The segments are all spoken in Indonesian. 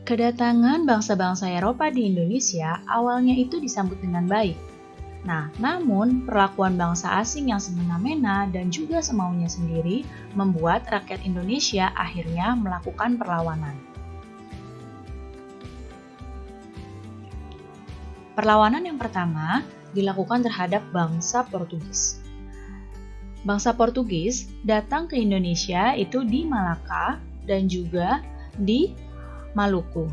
Kedatangan bangsa-bangsa Eropa di Indonesia awalnya itu disambut dengan baik. Nah, namun perlakuan bangsa asing yang semena-mena dan juga semaunya sendiri membuat rakyat Indonesia akhirnya melakukan perlawanan. Perlawanan yang pertama dilakukan terhadap bangsa Portugis. Bangsa Portugis datang ke Indonesia itu di Malaka dan juga di Maluku.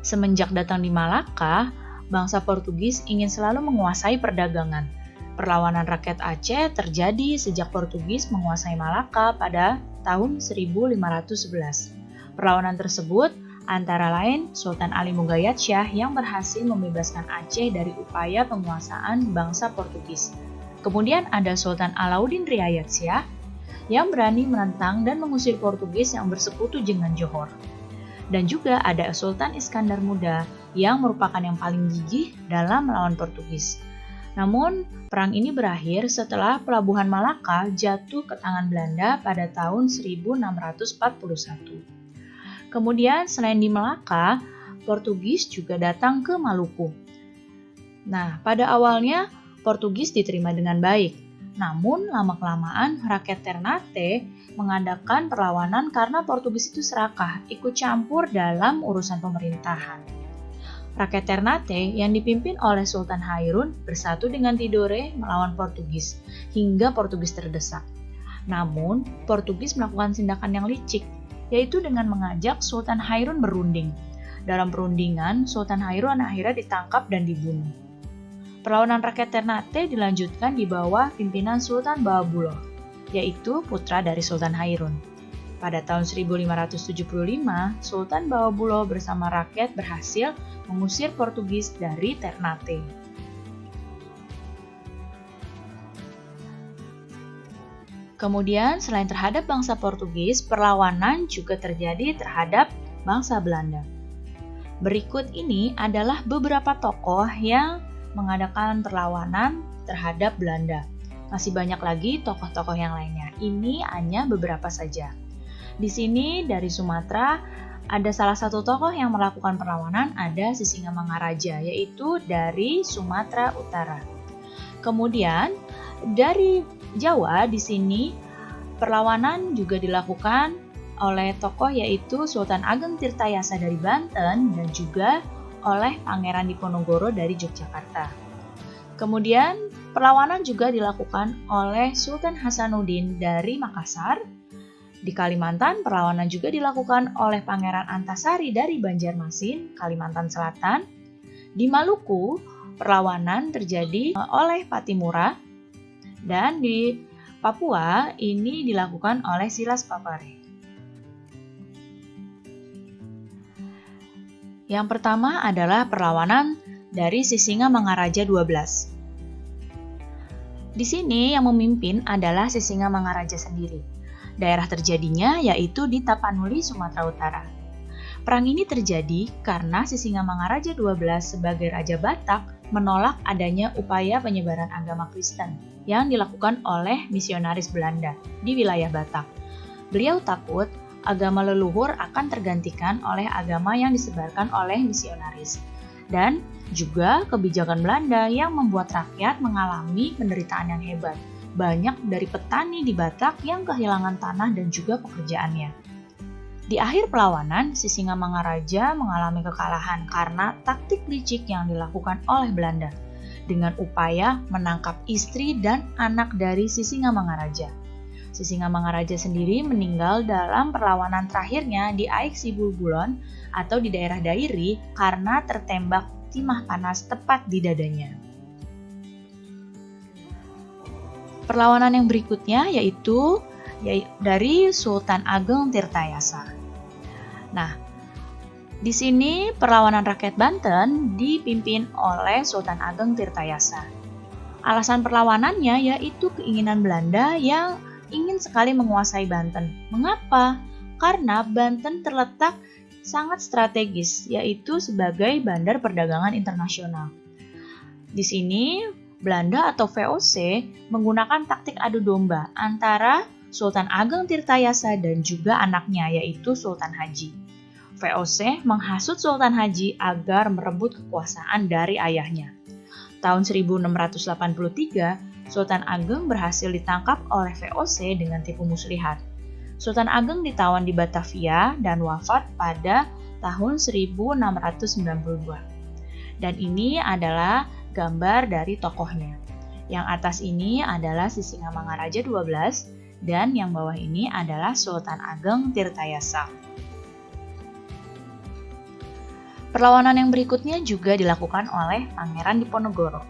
Semenjak datang di Malaka, bangsa Portugis ingin selalu menguasai perdagangan. Perlawanan rakyat Aceh terjadi sejak Portugis menguasai Malaka pada tahun 1511. Perlawanan tersebut antara lain Sultan Ali Mugayatsya yang berhasil membebaskan Aceh dari upaya penguasaan bangsa Portugis. Kemudian ada Sultan Alauddin Riayatsyah yang berani menentang dan mengusir Portugis yang bersekutu dengan Johor. Dan juga ada Sultan Iskandar Muda yang merupakan yang paling gigih dalam melawan Portugis. Namun, perang ini berakhir setelah pelabuhan Malaka jatuh ke tangan Belanda pada tahun 1641. Kemudian, selain di Malaka, Portugis juga datang ke Maluku. Nah, pada awalnya Portugis diterima dengan baik. Namun, lama-kelamaan rakyat Ternate mengadakan perlawanan karena Portugis itu serakah, ikut campur dalam urusan pemerintahan. Rakyat Ternate yang dipimpin oleh Sultan Hairun bersatu dengan Tidore melawan Portugis, hingga Portugis terdesak. Namun, Portugis melakukan tindakan yang licik, yaitu dengan mengajak Sultan Hairun berunding. Dalam perundingan, Sultan Hairun akhirnya ditangkap dan dibunuh. Perlawanan rakyat Ternate dilanjutkan di bawah pimpinan Sultan Bahabulo, yaitu putra dari Sultan Hairun. Pada tahun 1575, Sultan Bahabulo bersama rakyat berhasil mengusir Portugis dari Ternate. Kemudian, selain terhadap bangsa Portugis, perlawanan juga terjadi terhadap bangsa Belanda. Berikut ini adalah beberapa tokoh yang mengadakan perlawanan terhadap Belanda. Masih banyak lagi tokoh-tokoh yang lainnya. Ini hanya beberapa saja. Di sini dari Sumatera ada salah satu tokoh yang melakukan perlawanan, ada Sisingamangaraja, yaitu dari Sumatera Utara. Kemudian dari Jawa di sini perlawanan juga dilakukan oleh tokoh yaitu Sultan Ageng Tirtayasa dari Banten dan juga oleh Pangeran Diponegoro dari Yogyakarta. Kemudian perlawanan juga dilakukan oleh Sultan Hasanuddin dari Makassar. Di Kalimantan, perlawanan juga dilakukan oleh Pangeran Antasari dari Banjarmasin, Kalimantan Selatan. Di Maluku, perlawanan terjadi oleh Patimura. Dan di Papua, ini dilakukan oleh Silas Papare. Yang pertama adalah perlawanan dari Sisingamangaraja 12. Di sini yang memimpin adalah Sisingamangaraja sendiri. Daerah terjadinya yaitu di Tapanuli, Sumatera Utara. Perang ini terjadi karena Sisingamangaraja 12 sebagai Raja Batak menolak adanya upaya penyebaran agama Kristen yang dilakukan oleh misionaris Belanda di wilayah Batak. Beliau takut agama leluhur akan tergantikan oleh agama yang disebarkan oleh misionaris. Dan juga kebijakan Belanda yang membuat rakyat mengalami penderitaan yang hebat. Banyak dari petani di Batak yang kehilangan tanah dan juga pekerjaannya. Di akhir perlawanan, Sisingamangaraja mengalami kekalahan karena taktik licik yang dilakukan oleh Belanda dengan upaya menangkap istri dan anak dari Sisingamangaraja. Sisingamangaraja sendiri meninggal dalam perlawanan terakhirnya di Aik Sibulbulon atau di daerah Dairi karena tertembak timah panas tepat di dadanya. Perlawanan yang berikutnya yaitu dari Sultan Ageng Tirtayasa. Nah, di sini perlawanan rakyat Banten dipimpin oleh Sultan Ageng Tirtayasa. Alasan perlawanannya yaitu keinginan Belanda yang ingin sekali menguasai Banten. Mengapa? Karena Banten terletak sangat strategis, yaitu sebagai bandar perdagangan internasional. Di sini, Belanda atau VOC menggunakan taktik adu domba antara Sultan Ageng Tirtayasa dan juga anaknya, yaitu Sultan Haji. VOC menghasut Sultan Haji agar merebut kekuasaan dari ayahnya. Tahun 1683, Sultan Ageng berhasil ditangkap oleh VOC dengan tipu muslihat. Sultan Ageng ditawan di Batavia dan wafat pada tahun 1692. Dan ini adalah gambar dari tokohnya. Yang atas ini adalah Sisingamangaraja 12 dan yang bawah ini adalah Sultan Ageng Tirtayasa. Perlawanan yang berikutnya juga dilakukan oleh Pangeran Diponegoro.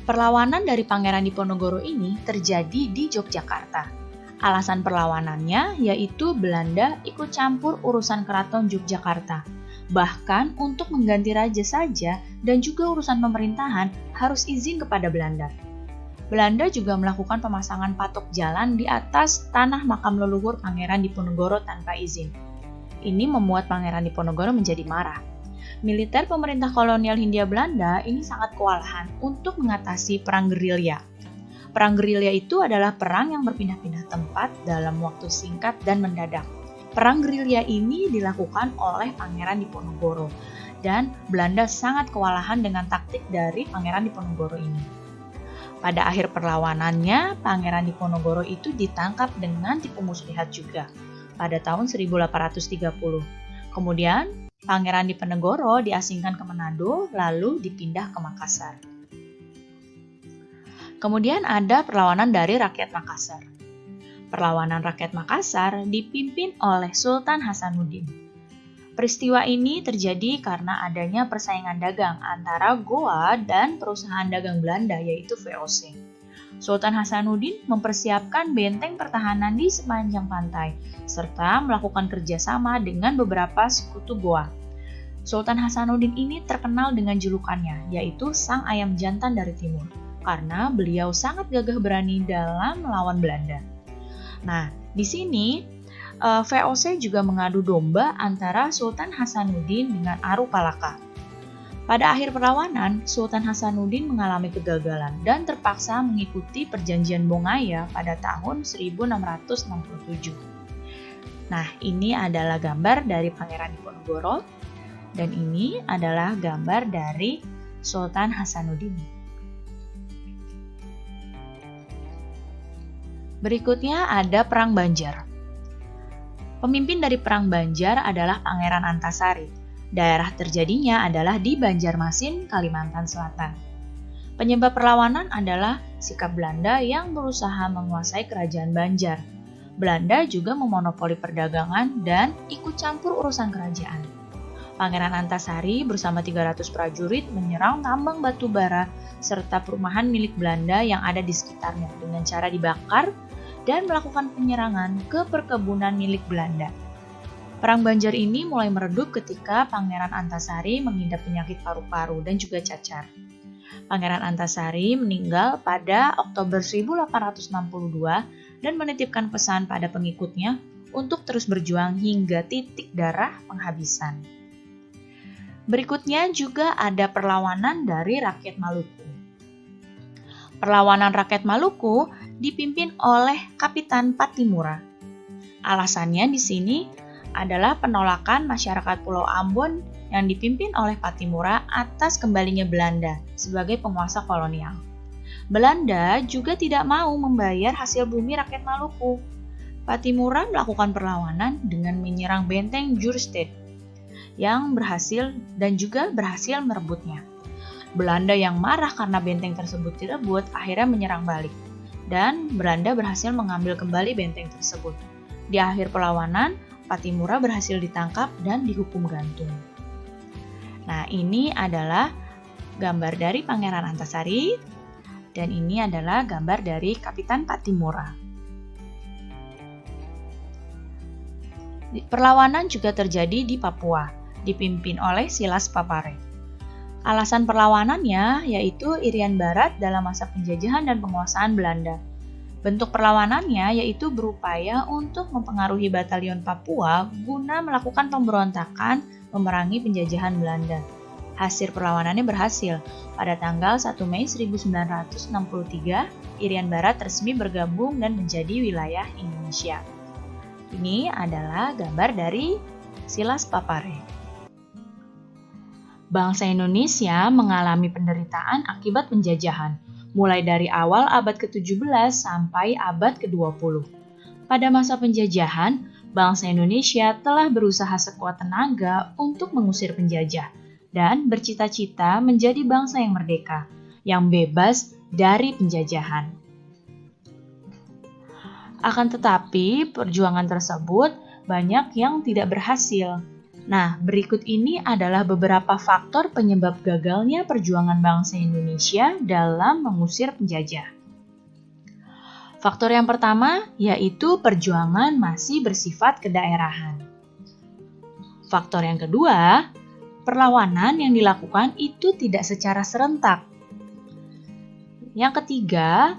Perlawanan dari Pangeran Diponegoro ini terjadi di Yogyakarta. Alasan perlawanannya yaitu Belanda ikut campur urusan Keraton Yogyakarta. Bahkan untuk mengganti raja saja dan juga urusan pemerintahan harus izin kepada Belanda. Belanda juga melakukan pemasangan patok jalan di atas tanah makam leluhur Pangeran Diponegoro tanpa izin. Ini membuat Pangeran Diponegoro menjadi marah. Militer pemerintah kolonial Hindia Belanda ini sangat kewalahan untuk mengatasi perang gerilya. Perang gerilya itu adalah perang yang berpindah-pindah tempat dalam waktu singkat dan mendadak. Perang gerilya ini dilakukan oleh Pangeran Diponegoro dan Belanda sangat kewalahan dengan taktik dari Pangeran Diponegoro ini. Pada akhir perlawanannya, Pangeran Diponegoro itu ditangkap dengan tipu muslihat juga pada tahun 1830. Kemudian, Pangeran Diponegoro diasingkan ke Manado lalu dipindah ke Makassar. Kemudian ada perlawanan dari rakyat Makassar. Perlawanan rakyat Makassar dipimpin oleh Sultan Hasanuddin. Peristiwa ini terjadi karena adanya persaingan dagang antara Goa dan perusahaan dagang Belanda yaitu VOC. Sultan Hasanuddin mempersiapkan benteng pertahanan di sepanjang pantai, serta melakukan kerjasama dengan beberapa sekutu Goa. Sultan Hasanuddin ini terkenal dengan julukannya, yaitu Sang Ayam Jantan dari Timur, karena beliau sangat gagah berani dalam melawan Belanda. Nah, di sini VOC juga mengadu domba antara Sultan Hasanuddin dengan Aru Palaka. Pada akhir perlawanan, Sultan Hasanuddin mengalami kegagalan dan terpaksa mengikuti perjanjian Bongaya pada tahun 1667. Nah, ini adalah gambar dari Pangeran Diponegoro dan ini adalah gambar dari Sultan Hasanuddin. Berikutnya ada Perang Banjar. Pemimpin dari Perang Banjar adalah Pangeran Antasari. Daerah terjadinya adalah di Banjarmasin, Kalimantan Selatan. Penyebab perlawanan adalah sikap Belanda yang berusaha menguasai kerajaan Banjar. Belanda juga memonopoli perdagangan dan ikut campur urusan kerajaan. Pangeran Antasari bersama 300 prajurit menyerang tambang batu bara serta perumahan milik Belanda yang ada di sekitarnya dengan cara dibakar dan melakukan penyerangan ke perkebunan milik Belanda. Perang Banjar ini mulai meredup ketika Pangeran Antasari mengidap penyakit paru-paru dan juga cacar. Pangeran Antasari meninggal pada Oktober 1862 dan menitipkan pesan pada pengikutnya untuk terus berjuang hingga titik darah penghabisan. Berikutnya juga ada perlawanan dari rakyat Maluku. Perlawanan rakyat Maluku dipimpin oleh Kapitan Patimura. Alasannya di sini adalah penolakan masyarakat Pulau Ambon yang dipimpin oleh Patimura atas kembalinya Belanda sebagai penguasa kolonial. Belanda juga tidak mau membayar hasil bumi rakyat Maluku. Patimura melakukan perlawanan dengan menyerang benteng Jurstede yang berhasil merebutnya. Belanda yang marah karena benteng tersebut direbut akhirnya menyerang balik dan Belanda berhasil mengambil kembali benteng tersebut. Di akhir perlawanan, Patimura berhasil ditangkap dan dihukum gantung. Nah, ini adalah gambar dari Pangeran Antasari dan ini adalah gambar dari Kapitan Patimura. Perlawanan juga terjadi di Papua, dipimpin oleh Silas Papare. Alasan perlawanannya yaitu Irian Barat dalam masa penjajahan dan penguasaan Belanda. Bentuk perlawanannya yaitu berupaya untuk mempengaruhi batalion Papua guna melakukan pemberontakan memerangi penjajahan Belanda. Hasil perlawanannya berhasil. Pada tanggal 1 Mei 1963, Irian Barat resmi bergabung dan menjadi wilayah Indonesia. Ini adalah gambar dari Silas Papare. Bangsa Indonesia mengalami penderitaan akibat penjajahan, mulai dari awal abad ke-17 sampai abad ke-20. Pada masa penjajahan, bangsa Indonesia telah berusaha sekuat tenaga untuk mengusir penjajah dan bercita-cita menjadi bangsa yang merdeka, yang bebas dari penjajahan. Akan tetapi, perjuangan tersebut banyak yang tidak berhasil. Nah, berikut ini adalah beberapa faktor penyebab gagalnya perjuangan bangsa Indonesia dalam mengusir penjajah. Faktor yang pertama yaitu perjuangan masih bersifat kedaerahan. Faktor yang kedua, perlawanan yang dilakukan itu tidak secara serentak. Yang ketiga,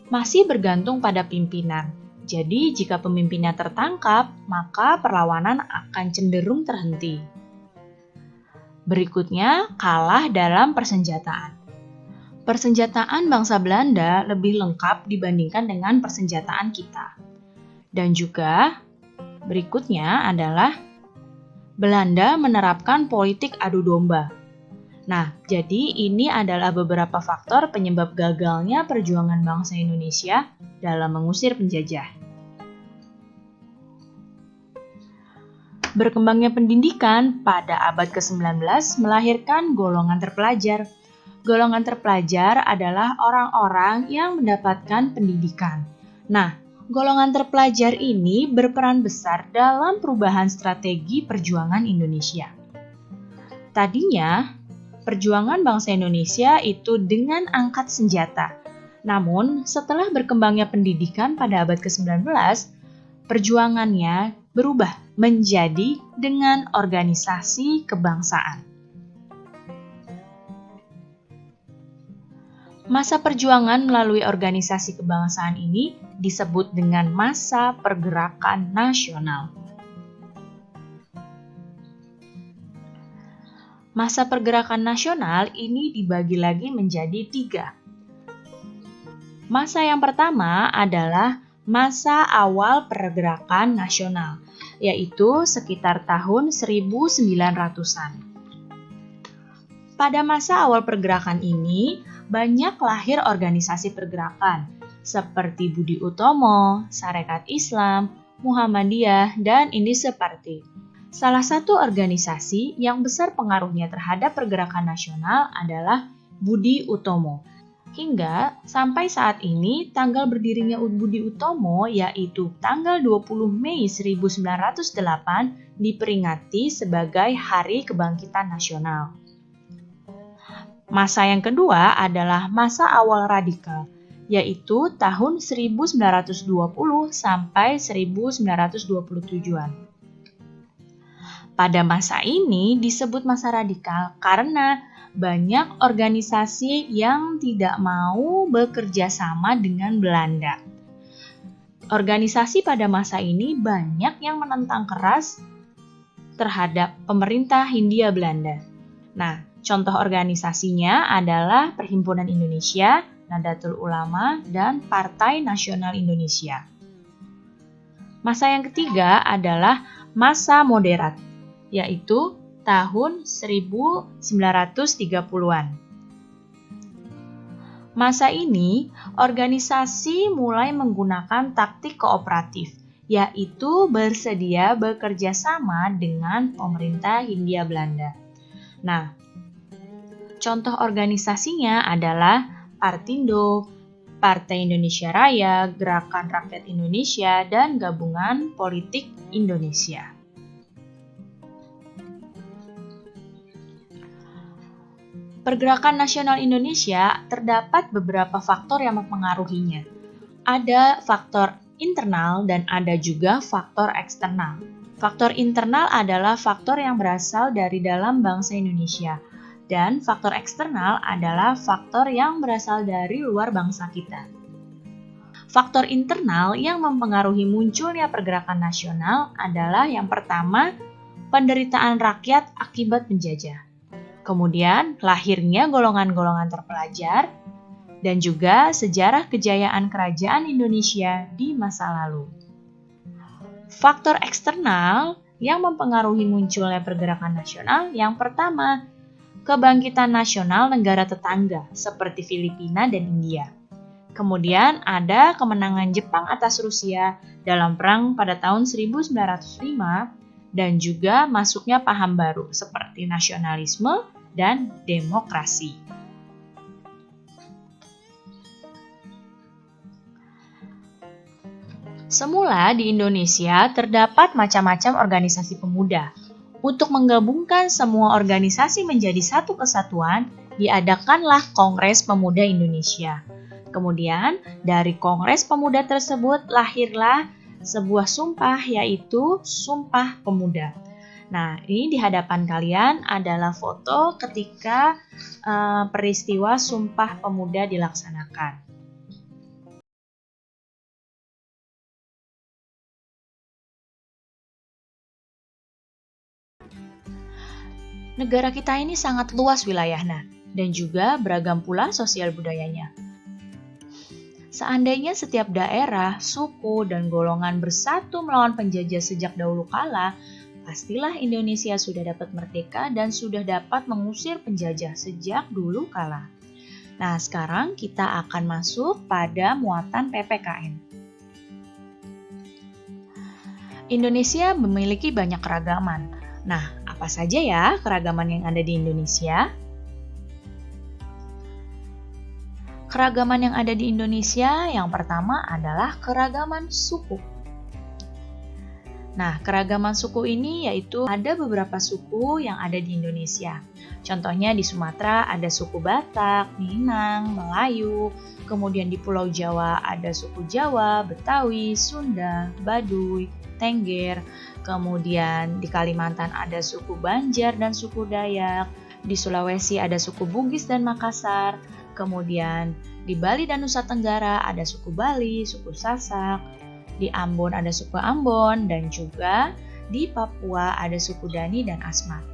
masih bergantung pada pimpinan. Jadi, jika pemimpinnya tertangkap, maka perlawanan akan cenderung terhenti. Berikutnya, kalah dalam persenjataan. Persenjataan bangsa Belanda lebih lengkap dibandingkan dengan persenjataan kita. Dan juga, berikutnya adalah Belanda menerapkan politik adu domba. Nah, jadi ini adalah beberapa faktor penyebab gagalnya perjuangan bangsa Indonesia dalam mengusir penjajah. Berkembangnya pendidikan pada abad ke-19 melahirkan golongan terpelajar. Golongan terpelajar adalah orang-orang yang mendapatkan pendidikan. Nah, golongan terpelajar ini berperan besar dalam perubahan strategi perjuangan Indonesia. Tadinya, perjuangan bangsa Indonesia itu dengan angkat senjata. Namun, setelah berkembangnya pendidikan pada abad ke-19, perjuangannya berubah menjadi dengan organisasi kebangsaan. Masa perjuangan melalui organisasi kebangsaan ini disebut dengan masa pergerakan nasional. Masa pergerakan nasional ini dibagi lagi menjadi 3. Masa yang pertama adalah masa awal pergerakan nasional, yaitu sekitar tahun 1900-an. Pada masa awal pergerakan ini, banyak lahir organisasi pergerakan, seperti Budi Utomo, Sarekat Islam, Muhammadiyah, dan Indische Party. Salah satu organisasi yang besar pengaruhnya terhadap pergerakan nasional adalah Budi Utomo. Hingga sampai saat ini, tanggal berdirinya Budi Utomo yaitu tanggal 20 Mei 1908 diperingati sebagai Hari Kebangkitan Nasional. Masa yang kedua adalah masa awal radikal, yaitu tahun 1920 sampai 1927-an. Pada masa ini disebut masa radikal karena banyak organisasi yang tidak mau bekerja sama dengan Belanda. Organisasi pada masa ini banyak yang menentang keras terhadap pemerintah Hindia Belanda. Nah, contoh organisasinya adalah Perhimpunan Indonesia, Nahdlatul Ulama, dan Partai Nasional Indonesia. Masa yang ketiga adalah masa moderat, yaitu tahun 1930-an. Masa ini, organisasi mulai menggunakan taktik kooperatif, yaitu bersedia bekerja sama dengan pemerintah Hindia Belanda. Nah, contoh organisasinya adalah Partindo, Partai Indonesia Raya, Gerakan Rakyat Indonesia, dan Gabungan Politik Indonesia. Pergerakan nasional Indonesia terdapat beberapa faktor yang mempengaruhinya. Ada faktor internal dan ada juga faktor eksternal. Faktor internal adalah faktor yang berasal dari dalam bangsa Indonesia, dan faktor eksternal adalah faktor yang berasal dari luar bangsa kita. Faktor internal yang mempengaruhi munculnya pergerakan nasional adalah yang pertama, penderitaan rakyat akibat penjajah. Kemudian, lahirnya golongan-golongan terpelajar, dan juga sejarah kejayaan kerajaan Indonesia di masa lalu. Faktor eksternal yang mempengaruhi munculnya pergerakan nasional yang pertama, kebangkitan nasional negara tetangga seperti Filipina dan India. Kemudian ada kemenangan Jepang atas Rusia dalam perang pada tahun 1905 dan juga masuknya paham baru seperti nasionalisme dan demokrasi. Semula di Indonesia terdapat macam-macam organisasi pemuda. Untuk menggabungkan semua organisasi menjadi satu kesatuan, diadakanlah Kongres Pemuda Indonesia. Kemudian, dari Kongres Pemuda tersebut lahirlah sebuah sumpah, yaitu Sumpah Pemuda. Nah, ini di hadapan kalian adalah foto ketika peristiwa Sumpah Pemuda dilaksanakan. Negara kita ini sangat luas wilayahnya dan juga beragam pula sosial budayanya. Seandainya setiap daerah, suku, dan golongan bersatu melawan penjajah sejak dahulu kala, pastilah Indonesia sudah dapat merdeka dan sudah dapat mengusir penjajah sejak dulu kala. Nah, sekarang kita akan masuk pada muatan PPKN. Indonesia memiliki banyak keragaman. Nah, apa saja ya keragaman yang ada di Indonesia? Keragaman yang ada di Indonesia yang pertama adalah keragaman suku. Nah, keragaman suku ini yaitu ada beberapa suku yang ada di Indonesia. Contohnya di Sumatera ada suku Batak, Minang, Melayu, kemudian di Pulau Jawa ada suku Jawa, Betawi, Sunda, Baduy, Tengger, kemudian di Kalimantan ada suku Banjar dan suku Dayak, di Sulawesi ada suku Bugis dan Makassar, kemudian di Bali dan Nusa Tenggara ada suku Bali, suku Sasak, di Ambon ada suku Ambon, dan juga di Papua ada suku Dani dan Asmat.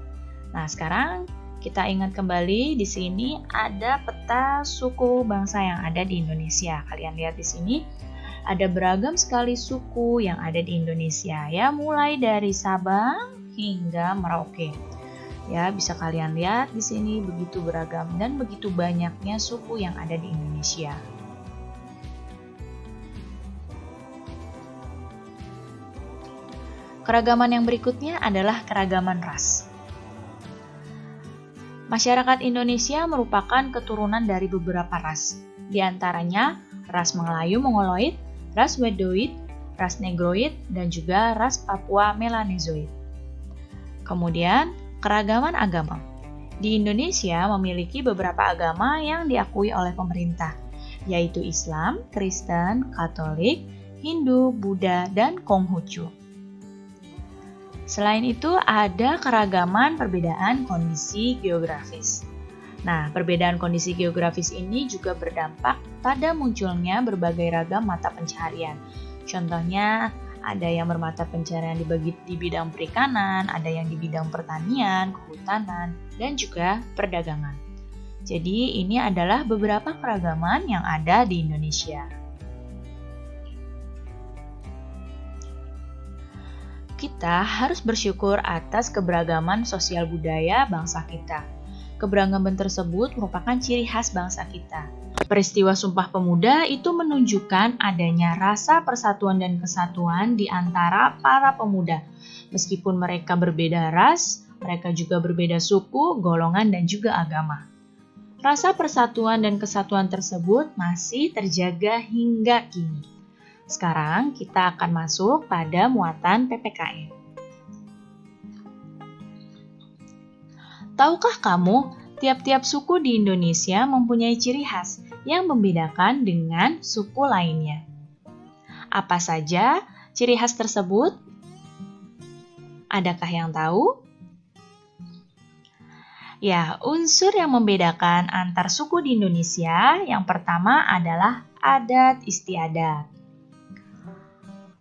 Nah, sekarang kita ingat kembali di sini ada peta suku bangsa yang ada di Indonesia. Kalian lihat di sini ada beragam sekali suku yang ada di Indonesia ya, mulai dari Sabang hingga Merauke. Ya, bisa kalian lihat di sini begitu beragam dan begitu banyaknya suku yang ada di Indonesia. Keragaman yang berikutnya adalah keragaman ras. Masyarakat Indonesia merupakan keturunan dari beberapa ras, di antaranya ras Melayu-Mongoloid, ras Wedoid, ras Negroid, dan juga ras Papua Melanezoid. Kemudian, keragaman agama. Di Indonesia memiliki beberapa agama yang diakui oleh pemerintah, yaitu Islam, Kristen, Katolik, Hindu, Buddha, dan Konghucu. Selain itu, ada keragaman perbedaan kondisi geografis. Nah, perbedaan kondisi geografis ini juga berdampak pada munculnya berbagai ragam mata pencaharian. Contohnya, ada yang bermata pencaharian di bidang perikanan, ada yang di bidang pertanian, kehutanan, dan juga perdagangan. Jadi, ini adalah beberapa keragaman yang ada di Indonesia. Kita harus bersyukur atas keberagaman sosial budaya bangsa kita. Keberagaman tersebut merupakan ciri khas bangsa kita. Peristiwa Sumpah Pemuda itu menunjukkan adanya rasa persatuan dan kesatuan di antara para pemuda. Meskipun mereka berbeda ras, mereka juga berbeda suku, golongan, dan juga agama. Rasa persatuan dan kesatuan tersebut masih terjaga hingga kini. Sekarang kita akan masuk pada muatan PPKN. Tahukah kamu, tiap-tiap suku di Indonesia mempunyai ciri khas yang membedakan dengan suku lainnya. Apa saja ciri khas tersebut? Adakah yang tahu? Ya, unsur yang membedakan antar suku di Indonesia yang pertama adalah adat istiadat.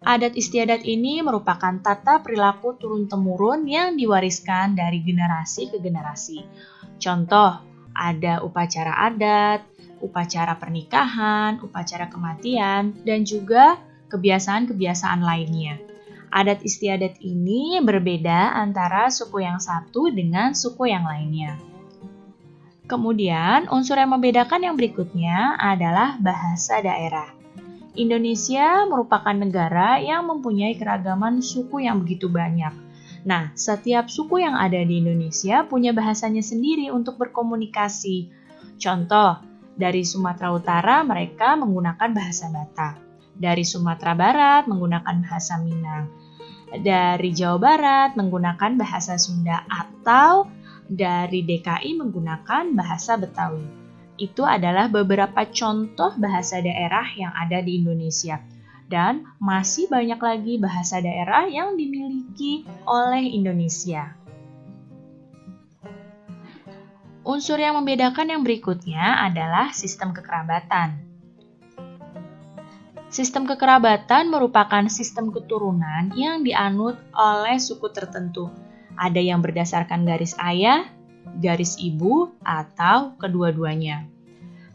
Adat istiadat ini merupakan tata perilaku turun-temurun yang diwariskan dari generasi ke generasi. Contoh, ada upacara adat, upacara pernikahan, upacara kematian, dan juga kebiasaan-kebiasaan lainnya. Adat istiadat ini berbeda antara suku yang satu dengan suku yang lainnya. Kemudian, unsur yang membedakan yang berikutnya adalah bahasa daerah. Indonesia merupakan negara yang mempunyai keragaman suku yang begitu banyak. Nah, setiap suku yang ada di Indonesia punya bahasanya sendiri untuk berkomunikasi. Contoh, dari Sumatera Utara mereka menggunakan bahasa Batak. Dari Sumatera Barat menggunakan bahasa Minang. Dari Jawa Barat menggunakan bahasa Sunda atau dari DKI menggunakan bahasa Betawi. Itu adalah beberapa contoh bahasa daerah yang ada di Indonesia. Dan masih banyak lagi bahasa daerah yang dimiliki oleh Indonesia. Unsur yang membedakan yang berikutnya adalah sistem kekerabatan. Sistem kekerabatan merupakan sistem keturunan yang dianut oleh suku tertentu. Ada yang berdasarkan garis ayah, garis ibu, atau kedua-duanya.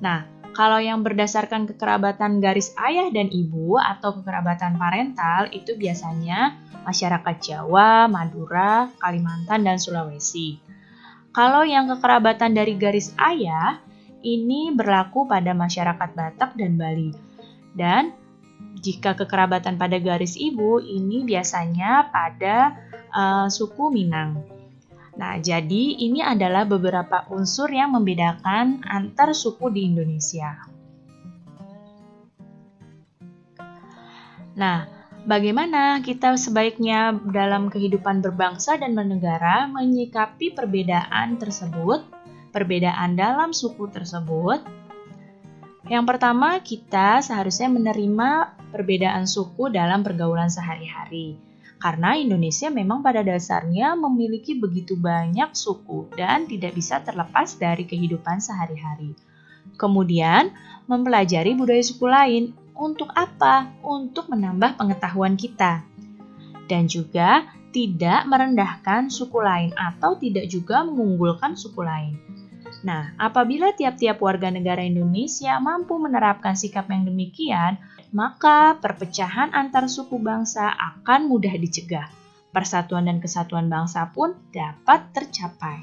Nah, kalau yang berdasarkan kekerabatan garis ayah dan ibu atau kekerabatan parental itu biasanya masyarakat Jawa, Madura, Kalimantan, dan Sulawesi. Kalau yang kekerabatan dari garis ayah, ini berlaku pada masyarakat Batak dan Bali. Dan jika kekerabatan pada garis ibu, ini biasanya pada suku Minang. Nah, jadi ini adalah beberapa unsur yang membedakan antar suku di Indonesia. Nah, bagaimana kita sebaiknya dalam kehidupan berbangsa dan bernegara menyikapi perbedaan tersebut, perbedaan dalam suku tersebut? Yang pertama, kita seharusnya menerima perbedaan suku dalam pergaulan sehari-hari. Karena Indonesia memang pada dasarnya memiliki begitu banyak suku dan tidak bisa terlepas dari kehidupan sehari-hari. Kemudian, mempelajari budaya suku lain. Untuk apa? Untuk menambah pengetahuan kita. Dan juga tidak merendahkan suku lain atau tidak juga mengunggulkan suku lain. Nah, apabila tiap-tiap warga negara Indonesia mampu menerapkan sikap yang demikian, maka perpecahan antar suku bangsa akan mudah dicegah. Persatuan dan kesatuan bangsa pun dapat tercapai.